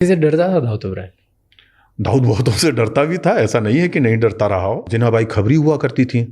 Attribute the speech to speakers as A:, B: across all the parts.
A: से डरता था दाऊद इब्राहिम?
B: दाऊद बहुतों से डरता भी था, ऐसा नहीं है कि नहीं डरता रहा हो। जिन्ना बाई खबरी हुआ करती थी,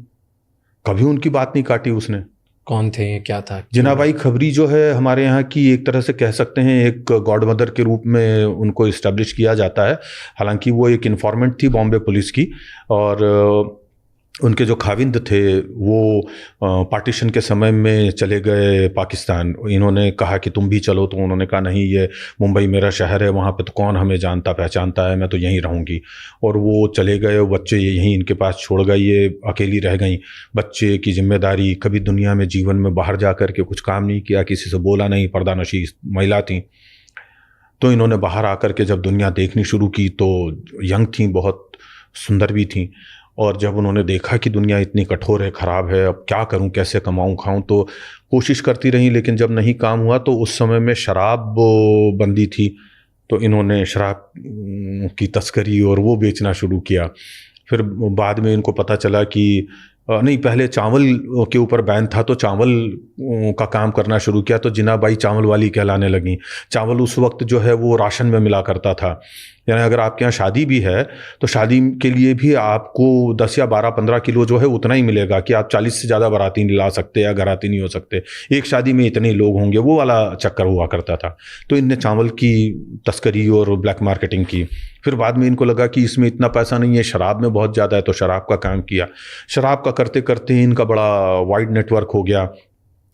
B: कभी उनकी बात नहीं काटी उसने।
A: कौन थे, क्या था?
B: जिन्ना बाई खबरी जो है हमारे यहाँ की एक तरह से कह सकते हैं एक गॉड मदर के रूप में उनको इस्टेब्लिश किया जाता है। हालांकि वो एक इन्फॉर्मेंट थी बॉम्बे पुलिस की, और उनके जो खाविंद थे वो पार्टीशन के समय में चले गए पाकिस्तान। इन्होंने कहा कि तुम भी चलो, तो उन्होंने कहा नहीं, ये मुंबई मेरा शहर है, वहाँ पे तो कौन हमें जानता पहचानता है, मैं तो यहीं रहूँगी। और वो चले गए, बच्चे यहीं इनके पास छोड़ गई, ये अकेली रह गई। बच्चे की जिम्मेदारी, कभी दुनिया में जीवन में बाहर जा कर के कुछ काम नहीं किया, किसी से बोला नहीं, पर्दानशी महिला थी। तो इन्होंने बाहर आकर के जब दुनिया देखनी शुरू की तो यंग थी, बहुत सुंदर भी थी। और जब उन्होंने देखा कि दुनिया इतनी कठोर है, ख़राब है, अब क्या करूं, कैसे कमाऊं खाऊं, तो कोशिश करती रही। लेकिन जब नहीं काम हुआ तो उस समय में शराब बंदी थी, तो इन्होंने शराब की तस्करी और वो बेचना शुरू किया। फिर बाद में इनको पता चला कि नहीं, पहले चावल के ऊपर बैन था, तो चावल का काम करना शुरू किया, तो जिनाबाई चावल वाली कहलाने लगी। चावल उस वक्त जो है वो राशन में मिला करता था, यानी अगर आपके यहाँ शादी भी है तो शादी के लिए भी आपको 10 या 12-15 किलो जो है उतना ही मिलेगा, कि आप 40 से ज़्यादा बाराती नहीं ला सकते या घराती नहीं हो सकते, एक शादी में इतने लोग होंगे, वो वाला चक्कर हुआ करता था। तो इनने चावल की तस्करी और ब्लैक मार्केटिंग की। फिर बाद में इनको लगा कि इसमें इतना पैसा नहीं है, शराब में बहुत ज़्यादा है, तो शराब का काम किया। शराब का करते करते इनका बड़ा वाइड नेटवर्क हो गया,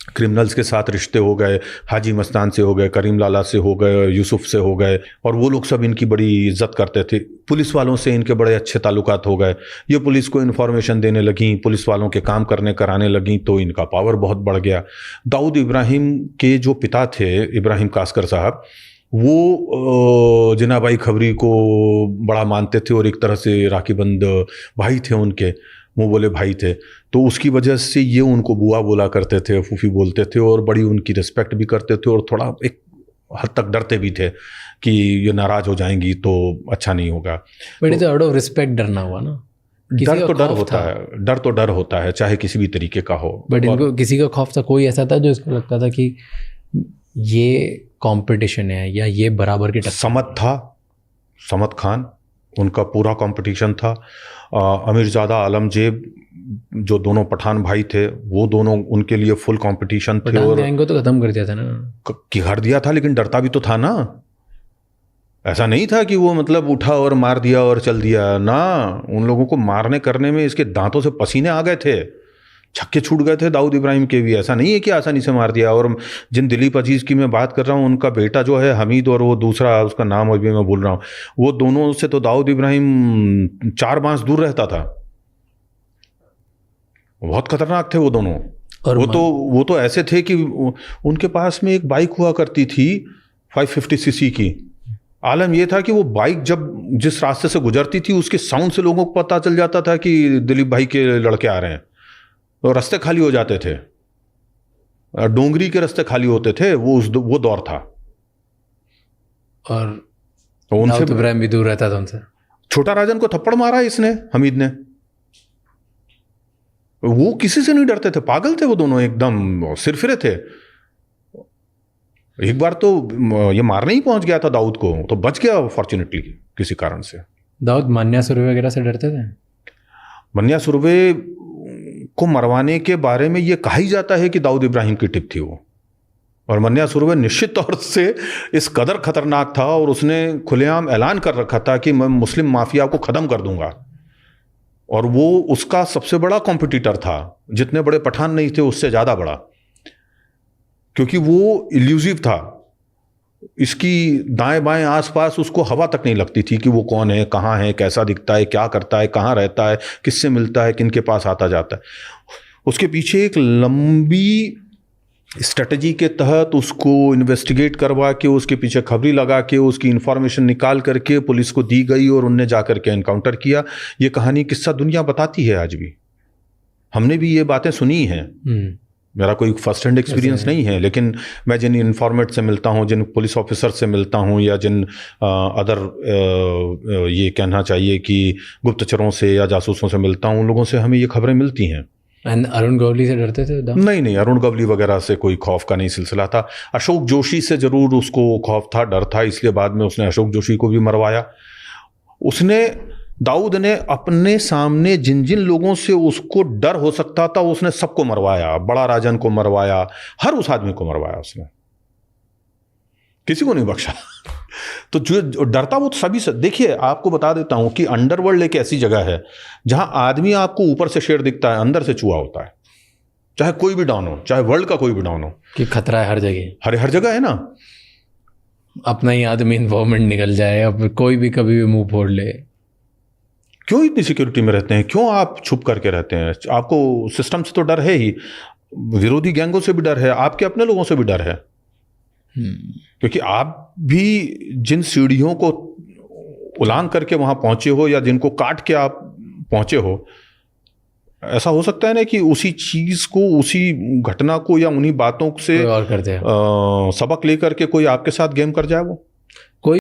B: क्रिमिनल्स के साथ रिश्ते हो गए, हाजी मस्तान से हो गए, करीम लाला से हो गए, यूसुफ से हो गए, और वो लोग सब इनकी बड़ी इज्जत करते थे। पुलिस वालों से इनके बड़े अच्छे ताल्लुकात हो गए, ये पुलिस को इन्फॉर्मेशन देने लगी, पुलिस वालों के काम कराने लगी, तो इनका पावर बहुत बढ़ गया। दाऊद इब्राहिम के जो पिता थे, इब्राहिम कास्कर साहब, वो जिनाबाई खबरी को बड़ा मानते थे और एक तरह से राखीबंद भाई थे उनके, मुँह बोले भाई थे। तो उसकी वजह से ये उनको बुआ बोला करते थे, फूफी बोलते थे, और बड़ी उनकी रिस्पेक्ट भी करते थे, और थोड़ा एक हद तक डरते भी थे कि ये नाराज़ हो जाएंगी तो अच्छा नहीं होगा।
A: बट तो आउट ऑफ रिस्पेक्ट डरना हुआ ना,
B: डर तो डर होता है, डर तो डर होता है, चाहे किसी भी तरीके का हो।
A: बट इनको किसी का खौफ था? कोई ऐसा था जो इसको लगता था कि ये कंपटीशन है या ये बराबर की टक्कर?
B: समत था, समत खान उनका पूरा कंपटीशन था। अमीरजादा आलमजेब, जो दोनों पठान भाई थे, वो दोनों उनके लिए फुल कंपटीशन थे। और
A: गैंग को तो खत्म कर दिया था ना,
B: कर दिया था, लेकिन डरता भी तो था ना। ऐसा नहीं था कि वो मतलब उठा और मार दिया और चल दिया ना, उन लोगों को मारने करने में इसके दांतों से पसीने आ गए थे, छक्के छूट गए थे दाऊद इब्राहिम के भी। ऐसा नहीं है कि आसानी से मार दिया। और जिन दिलीप अजीज की मैं बात कर रहा हूँ, उनका बेटा जो है हमीद, और वो दूसरा, उसका नाम अभी मैं भूल रहा हूँ, वो दोनों से तो दाऊद इब्राहिम 4 बांस दूर रहता था। बहुत खतरनाक थे वो दोनों। और वो तो ऐसे थे कि उनके पास में एक बाइक हुआ करती थी 550 सीसी की। आलम ये था कि वो बाइक जब जिस रास्ते से गुजरती थी, उसके साउंड से लोगों को पता चल जाता था कि दिलीप भाई के लड़के आ रहे हैं, और रास्ते खाली हो जाते थे, डोंगरी के रास्ते खाली होते थे। वो दौर था।
A: और तो उनसे इब्राहिम भी दूर रहता था उनसे।
B: छोटा राजन को थप्पड़ मारा इसने, हमीद ने। वो किसी से नहीं डरते थे, पागल थे वो दोनों, एकदम सिरफिरे थे। एक बार तो ये मारने ही पहुंच गया था दाऊद को, तो बच गया फॉर्चुनेटली किसी कारण से।
A: दाऊद मन्या सुरवे वगैरह से डरते थे?
B: मन्या सुरवे को मरवाने के बारे में ये कहा ही जाता है कि दाऊद इब्राहिम की टिप थी वो। और मन्या सुरवे निश्चित तौर से इस कदर खतरनाक था, और उसने खुलेआम ऐलान कर रखा था कि मैं मुस्लिम माफिया को ख़त्म कर दूंगा। और वो उसका सबसे बड़ा कॉम्पिटिटर था, जितने बड़े पठान नहीं थे उससे ज़्यादा बड़ा, क्योंकि वो इल्यूसिव था। इसकी दाएं बाएं आसपास उसको हवा तक नहीं लगती थी कि वो कौन है, कहाँ है, कैसा दिखता है, क्या करता है, कहाँ रहता है, किससे मिलता है, किनके पास आता जाता है। उसके पीछे एक लंबी स्ट्रेटजी के तहत उसको इन्वेस्टिगेट करवा के, उसके पीछे खबरी लगा के, उसकी इंफॉर्मेशन निकाल करके पुलिस को दी गई, और उनने जा करके एनकाउंटर किया। ये कहानी किस्सा दुनिया बताती है आज भी, हमने भी ये बातें सुनी हैं। मेरा कोई फर्स्ट हैंड एक्सपीरियंस नहीं है, लेकिन मैं जिन इन्फॉर्मेट से मिलता हूँ, जिन पुलिस ऑफिसर से मिलता हूँ, या जिन अदर ये कहना चाहिए कि गुप्तचरों से या जासूसों से मिलता हूँ, उन लोगों से हमें ये खबरें मिलती हैं
A: एंड अरुण गौली से डरते थे उद्धव?
B: नहीं नहीं, अरुण गवली वगैरह से कोई खौफ का नहीं सिलसिला था। अशोक जोशी से जरूर उसको खौफ था, डर था, इसलिए बाद में उसने अशोक जोशी को भी मरवाया। उसने, दाऊद ने अपने सामने जिन जिन लोगों से उसको डर हो सकता था उसने सबको मरवाया। बड़ा राजन को मरवाया, हर उस आदमी को मरवाया उसने, किसी को नहीं बख्शा। तो जो डरता वो तो सभी से। देखिए आपको बता देता हूं कि अंडरवर्ल्ड एक ऐसी जगह है जहां आदमी आपको ऊपर से शेर दिखता है, अंदर से चूहा होता है। चाहे कोई भी डॉन हो, चाहे वर्ल्ड का कोई भी डॉन हो, कि
A: खतरा है हर जगह,
B: हर जगह है ना।
A: अपना ही आदमी इन्फॉर्मेंट निकल जाए, अब कोई भी कभी भी मुंह फोड़ ले।
B: क्यों इतनी सिक्योरिटी में रहते हैं? क्यों आप छुप करके रहते हैं? आपको सिस्टम से तो डर है ही, विरोधी गैंगों से भी डर है, आपके अपने लोगों से भी डर है। क्योंकि आप भी जिन सीढ़ियों को उलांग करके वहां पहुंचे हो या जिनको काट के आप पहुंचे हो, ऐसा हो सकता है ना कि उसी चीज को, उसी घटना को या उन्हीं बातों से
A: और करते हैं
B: सबक लेकर के कोई आपके साथ गेम कर जाए वो।